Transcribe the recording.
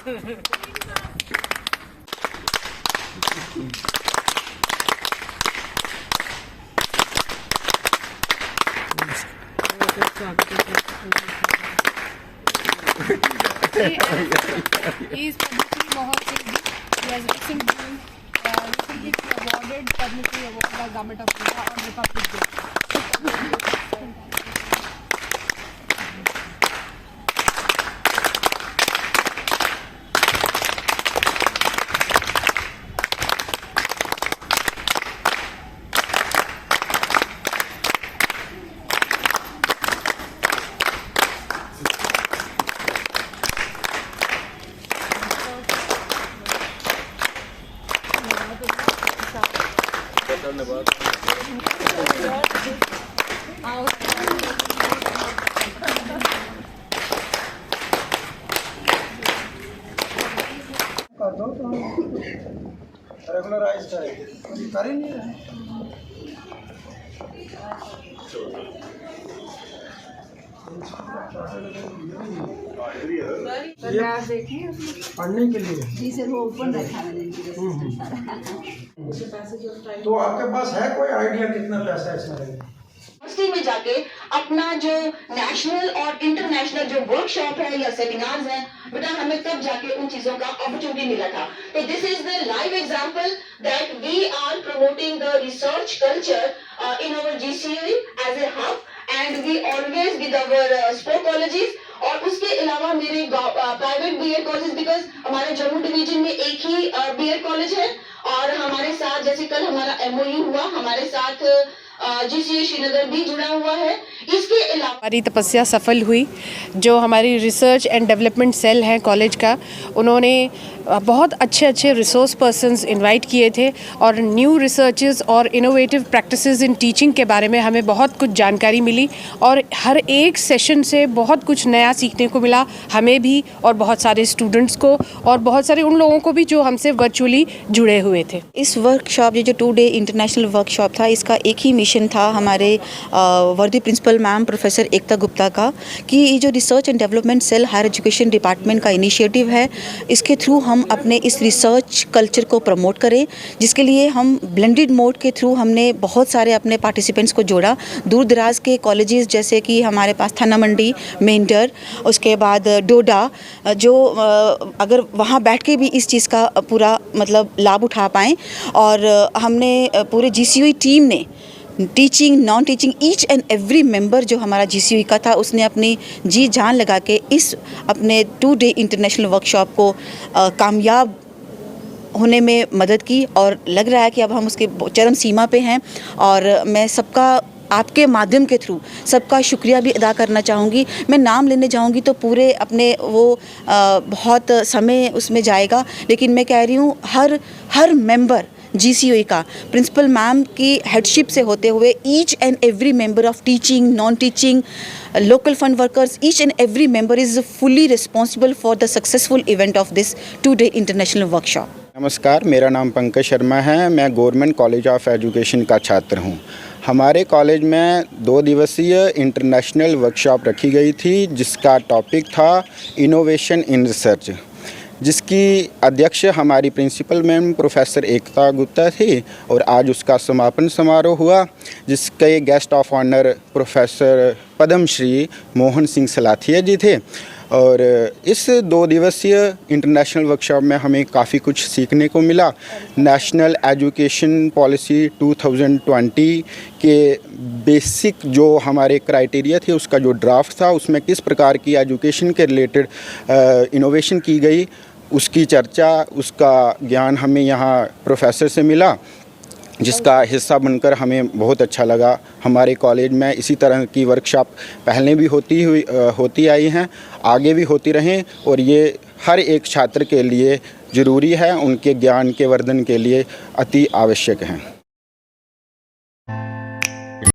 He is Padma Mohan Singh. He has recently been awarded Padma Award by Government of India on Republic Day. Regularise करेंगे, कर ही नहीं रहे। पढ़ने के लिए जी सर, वो ओपन रखा है। तो आपके पास है कोई आइडिया कितना पैसा इसमें लगेगा? यूनिवर्सिटी में जाके अपना जो नेशनल और इंटरनेशनल जो वर्कशॉप है या सेमिनार्स हैं, बेटा हमें तब जाके उन चीजों का अपॉर्चुनिटी मिला था। तो this is the live example that we are promoting the research culture in our GCE as a hub and we always with our sport colleges. और उसके अलावा मेरे प्राइवेट बीएड कॉलेज, बिकॉज हमारे जम्मू डिवीजन में एक ही बीएड कॉलेज है और हमारे साथ जैसे कल हमारा एमओयू हुआ, हमारे साथ जीसीए श्रीनगर भी जुड़ा हुआ है। इसके अलावा हमारी तपस्या सफल हुई। जो हमारी रिसर्च एंड डेवलपमेंट सेल है कॉलेज का, उन्होंने बहुत अच्छे अच्छे रिसोर्स पर्सन्स इनवाइट किए थे और न्यू रिसर्चेस और इनोवेटिव प्रैक्टिसेस इन टीचिंग के बारे में हमें बहुत कुछ जानकारी मिली और हर एक सेशन से बहुत कुछ नया सीखने को मिला, हमें भी और बहुत सारे स्टूडेंट्स को और बहुत सारे उन लोगों को भी जो हमसे वर्चुअली जुड़े हुए थे। इस वर्कशॉप ये जो 2 डे इंटरनेशनल वर्कशॉप था, इसका एक ही मिशन था हमारे worthy principal ma'am professor Ekta Gupta का, कि ये जो research and development cell higher education department का इनिशिएटिव है, इसके थ्रू हम अपने इस रिसर्च कल्चर को प्रमोट करें, जिसके लिए हम ब्लेंडेड मोड के थ्रू हमने बहुत सारे अपने पार्टिसिपेंट्स को जोड़ा। दूर दराज के कॉलेजेस जैसे कि हमारे पास थाना मंडी, मेंढर, उसके बाद डोडा, जो अगर वहाँ बैठ के भी इस चीज़ का पूरा मतलब लाभ उठा पाएँ, और हमने पूरे जीसीयू टीम ने teaching, non teaching, each and every member जो हमारा जीसीयू का था, उसने अपनी जी जान लगा के इस अपने 2 डे इंटरनेशनल वर्कशॉप को कामयाब होने में मदद की, और लग रहा है कि अब हम उसके चरम सीमा पे हैं। और मैं सबका आपके माध्यम के थ्रू सबका शुक्रिया भी अदा करना चाहूँगी। मैं नाम लेने जाऊँगी तो पूरे अपने वो बहुत समय उसमें जाएगा, लेकिन मैं कह रही हूँ हर मेंबर जीसीओई का प्रिंसिपल मैम की हेडशिप से होते हुए each and every member of teaching, non teaching, local fund workers, each and every member is fully responsible for the successful event of this 2 day international workshop. नमस्कार, मेरा नाम पंकज शर्मा है। मैं गवर्नमेंट कॉलेज ऑफ एजुकेशन का छात्र हूँ। हमारे college में 2 दिवसीय इंटरनेशनल वर्कशॉप रखी गई थी, जिसका टॉपिक था इनोवेशन इन रिसर्च, जिसकी अध्यक्ष हमारी principal ma'am professor Ekta Gupta थी, और आज उसका समापन समारोह हुआ, जिसके guest of honour professor Padmashri Mohan Singh Salathia ji थे। और इस 2 दिवसीय इंटरनेशनल वर्कशॉप में हमें काफ़ी कुछ सीखने को मिला। नेशनल एजुकेशन पॉलिसी 2020 के बेसिक जो हमारे क्राइटेरिया थे, उसका जो ड्राफ्ट था, उसमें किस प्रकार की एजुकेशन के रिलेटेड इनोवेशन की गई, उसकी चर्चा, उसका ज्ञान हमें यहाँ प्रोफेसर से मिला, जिसका हिस्सा बनकर हमें बहुत अच्छा लगा। हमारे कॉलेज में इसी तरह की वर्कशॉप पहले भी होती आई हैं, आगे भी होती रहें, और ये हर एक छात्र के लिए ज़रूरी है, उनके ज्ञान के वर्धन के लिए अति आवश्यक हैं।